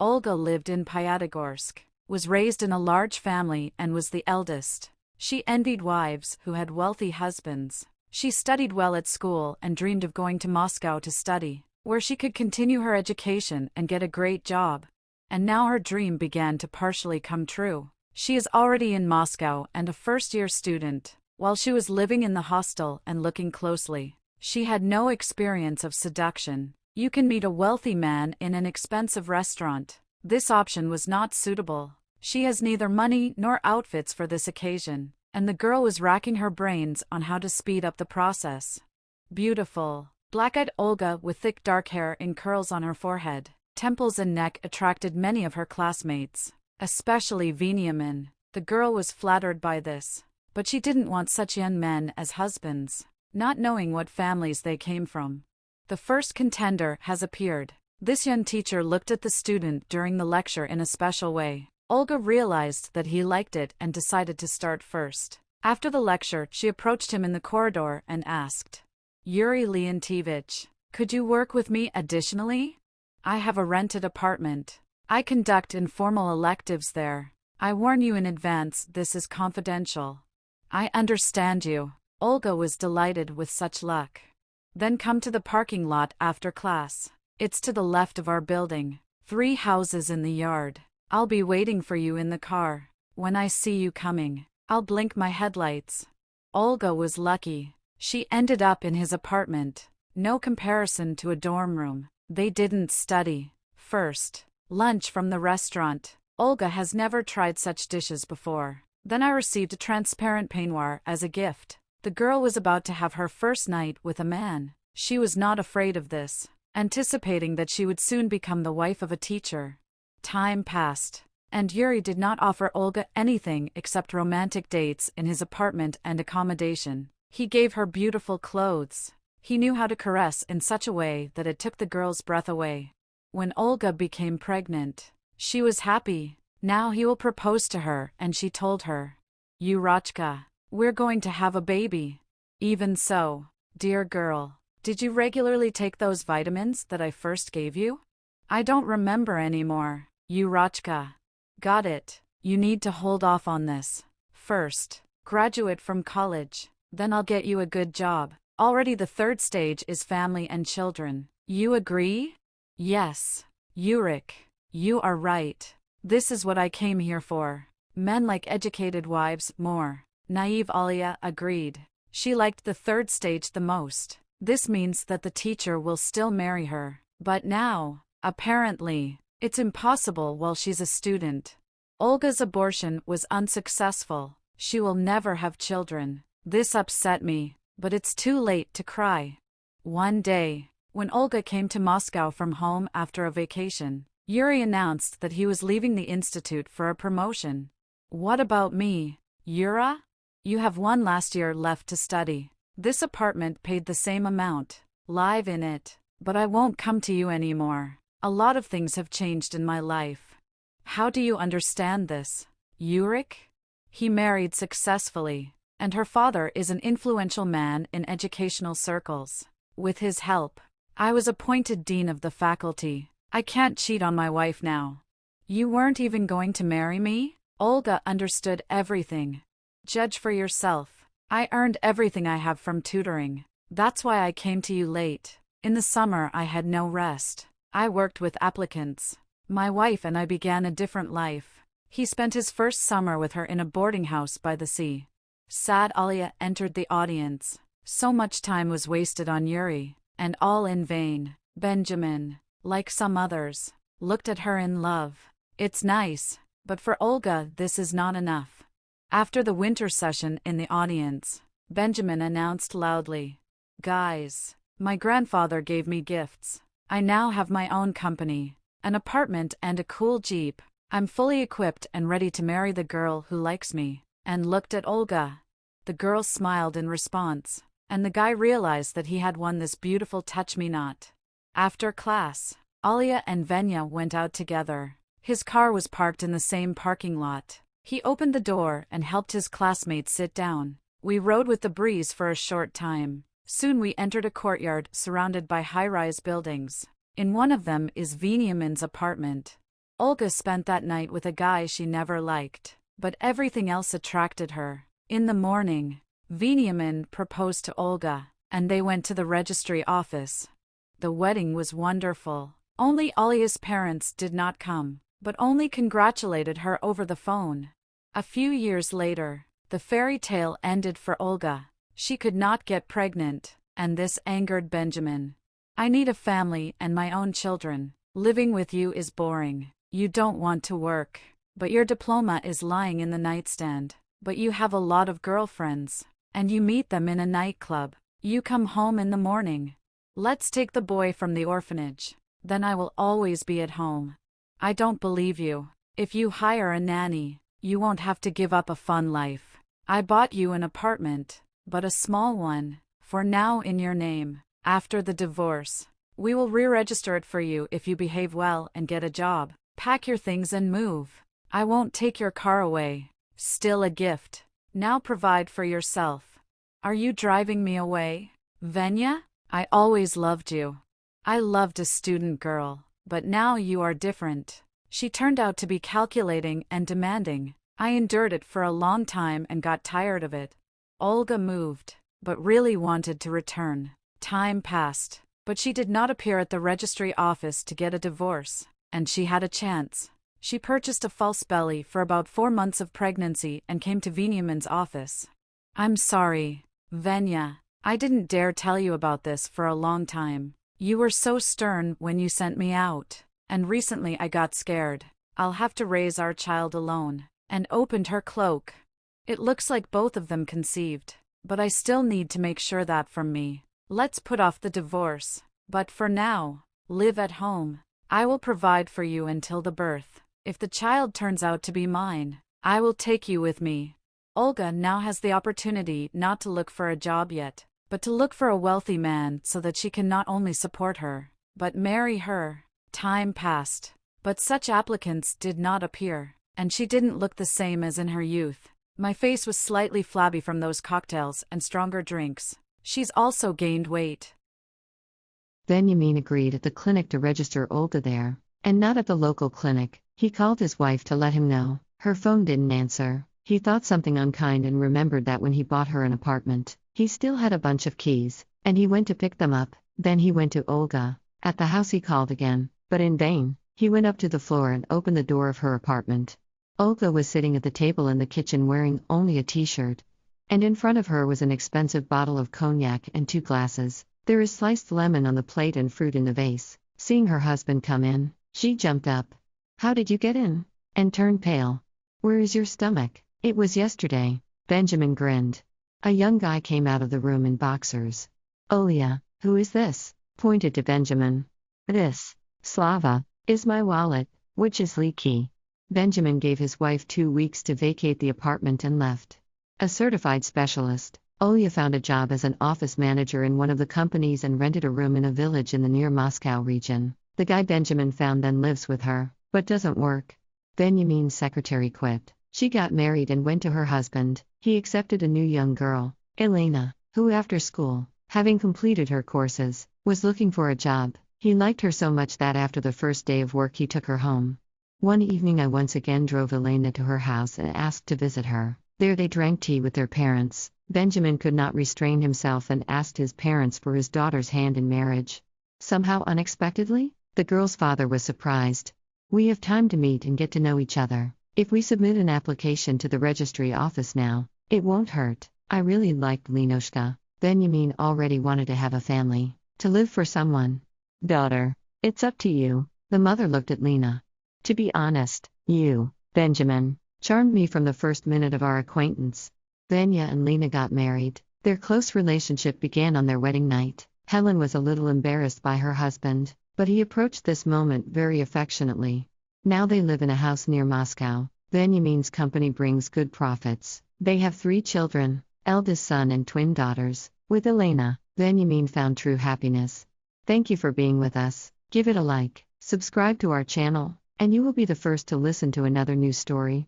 Olga lived in Pyatigorsk, was raised in a large family and was the eldest. She envied wives who had wealthy husbands. She studied well at school and dreamed of going to Moscow to study, where she could continue her education and get a great job. And now her dream began to partially come true. She is already in Moscow and a first-year student. While she was living in the hostel and looking closely, she had no experience of seduction. You can meet a wealthy man in an expensive restaurant. This option was not suitable. She has neither money nor outfits for this occasion, and the girl was racking her brains on how to speed up the process. Beautiful, black-eyed Olga with thick dark hair in curls on her forehead, temples and neck attracted many of her classmates, especially Veniamin. The girl was flattered by this, but she didn't want such young men as husbands, not knowing what families they came from. The first contender has appeared. This young teacher looked at the student during the lecture in a special way. Olga realized that he liked it and decided to start first. After the lecture, she approached him in the corridor and asked, "Yuri Leontievich, could you work with me additionally? I have a rented apartment. I conduct informal electives there. I warn you in advance, this is confidential." "I understand you." Olga was delighted with such luck. "Then come to the parking lot after class. It's to the left of our building. 3 houses in the yard. I'll be waiting for you in the car. When I see you coming, I'll blink my headlights." Olga was lucky. She ended up in his apartment. No comparison to a dorm room. They didn't study. First, lunch from the restaurant. Olga has never tried such dishes before. Then I received a transparent peignoir as a gift. The girl was about to have her first night with a man. She was not afraid of this, anticipating that she would soon become the wife of a teacher. Time passed, and Yuri did not offer Olga anything except romantic dates in his apartment and accommodation. He gave her beautiful clothes. He knew how to caress in such a way that it took the girl's breath away. When Olga became pregnant, she was happy. Now he will propose to her, and she told her, "Yurachka, we're going to have a baby." "Even so, dear girl, did you regularly take those vitamins that I first gave you?" "I don't remember anymore." "Yurachka." "Got it. You need to hold off on this. First, graduate from college, then I'll get you a good job. Already the third stage is family and children. You agree?" "Yes. Yurik, you are right. This is what I came here for. Men like educated wives more." Naive Alia agreed. She liked the third stage the most. This means that the teacher will still marry her. But now, apparently, it's impossible while she's a student. Olga's abortion was unsuccessful. She will never have children. This upset me, but it's too late to cry. One day, when Olga came to Moscow from home after a vacation, Yuri announced that he was leaving the institute for a promotion. "What about me, Yura? You have one last year left to study. This apartment paid the same amount. Live in it, but I won't come to you anymore. A lot of things have changed in my life." "How do you understand this, Yurik?" "He married successfully, and her father is an influential man in educational circles. With his help, I was appointed dean of the faculty. I can't cheat on my wife now." "You weren't even going to marry me?" Olga understood everything. "Judge for yourself. I earned everything I have from tutoring. That's why I came to you late. In the summer I had no rest. I worked with applicants. My wife and I began a different life." He spent his first summer with her in a boarding house by the sea. Sad Alia entered the audience. So much time was wasted on Yuri, and all in vain. Benjamin, like some others, looked at her in love. It's nice, but for Olga this is not enough. After the winter session in the audience, Benjamin announced loudly, "Guys, my grandfather gave me gifts. I now have my own company, an apartment and a cool Jeep. I'm fully equipped and ready to marry the girl who likes me," and looked at Olga. The girl smiled in response, and the guy realized that he had won this beautiful touch-me-not. After class, Alia and Venya went out together. His car was parked in the same parking lot. He opened the door and helped his classmates sit down. We rode with the breeze for a short time. Soon we entered a courtyard surrounded by high-rise buildings. In one of them is Veniamin's apartment. Olga spent that night with a guy she never liked, but everything else attracted her. In the morning, Veniamin proposed to Olga, and they went to the registry office. The wedding was wonderful. Only Olia's parents did not come, but only congratulated her over the phone. A few years later, the fairy tale ended for Olga. She could not get pregnant, and this angered Benjamin. "I need a family and my own children. Living with you is boring. You don't want to work, but your diploma is lying in the nightstand. But you have a lot of girlfriends, and you meet them in a nightclub. You come home in the morning. Let's take the boy from the orphanage. Then I will always be at home. I don't believe you. If you hire a nanny, you won't have to give up a fun life. I bought you an apartment, but a small one, for now in your name. After the divorce, we will re-register it for you if you behave well and get a job. Pack your things and move. I won't take your car away. Still a gift. Now provide for yourself. Are you driving me away, Venya? I always loved you. I loved a student girl, but now you are different." She turned out to be calculating and demanding. I endured it for a long time and got tired of it. Olga moved, but really wanted to return. Time passed, but she did not appear at the registry office to get a divorce, and she had a chance. She purchased a false belly for about 4 months of pregnancy and came to Veniamin's office. "I'm sorry, Venya. I didn't dare tell you about this for a long time. You were so stern when you sent me out, and recently I got scared. I'll have to raise our child alone," and opened her cloak. "It looks like both of them conceived, but I still need to make sure that from me. Let's put off the divorce, but for now, live at home. I will provide for you until the birth. If the child turns out to be mine, I will take you with me." Olga now has the opportunity not to look for a job yet, but to look for a wealthy man so that she can not only support her, but marry her. Time passed, but such applicants did not appear, and she didn't look the same as in her youth. My face was slightly flabby from those cocktails and stronger drinks. She's also gained weight. Benjamin agreed at the clinic to register Olga there, and not at the local clinic. He called his wife to let him know. Her phone didn't answer. He thought something unkind and remembered that when he bought her an apartment, he still had a bunch of keys, and he went to pick them up. Then he went to Olga. At the house he called again, but in vain. He went up to the floor and opened the door of her apartment. Olga was sitting at the table in the kitchen wearing only a t-shirt, and in front of her was an expensive bottle of cognac and 2 glasses. There is sliced lemon on the plate and fruit in the vase. Seeing her husband come in, she jumped up. "How did you get in?" and turned pale. "Where is your stomach? It was yesterday." Benjamin grinned. A young guy came out of the room in boxers. "Olia, who is this?" pointed to Benjamin. "This, Slava, is my wallet, which is leaky." Benjamin gave his wife 2 weeks to vacate the apartment and left. A certified specialist, Olia found a job as an office manager in one of the companies and rented a room in a village in the near Moscow region. The guy Benjamin found then lives with her, but doesn't work. Benjamin's secretary quit. She got married and went to her husband. He accepted a new young girl, Elena, who after school, having completed her courses, was looking for a job. He liked her so much that after the first day of work he took her home. One evening I once again drove Elena to her house and asked to visit her. There they drank tea with their parents. Benjamin could not restrain himself and asked his parents for his daughter's hand in marriage. Somehow unexpectedly, the girl's father was surprised. "We have time to meet and get to know each other. If we submit an application to the registry office now, it won't hurt." I really liked Lenoshka. Benjamin already wanted to have a family, to live for someone. "Daughter, it's up to you." The mother looked at Lena. "To be honest, you, Benjamin, charmed me from the first minute of our acquaintance." Venya and Lena got married. Their close relationship began on their wedding night. Helen was a little embarrassed by her husband, but he approached this moment very affectionately. Now they live in a house near Moscow. Benjamin's company brings good profits. They have 3 children, eldest son and twin daughters. With Elena, Benjamin found true happiness. Thank you for being with us. Give it a like, subscribe to our channel, and you will be the first to listen to another new story.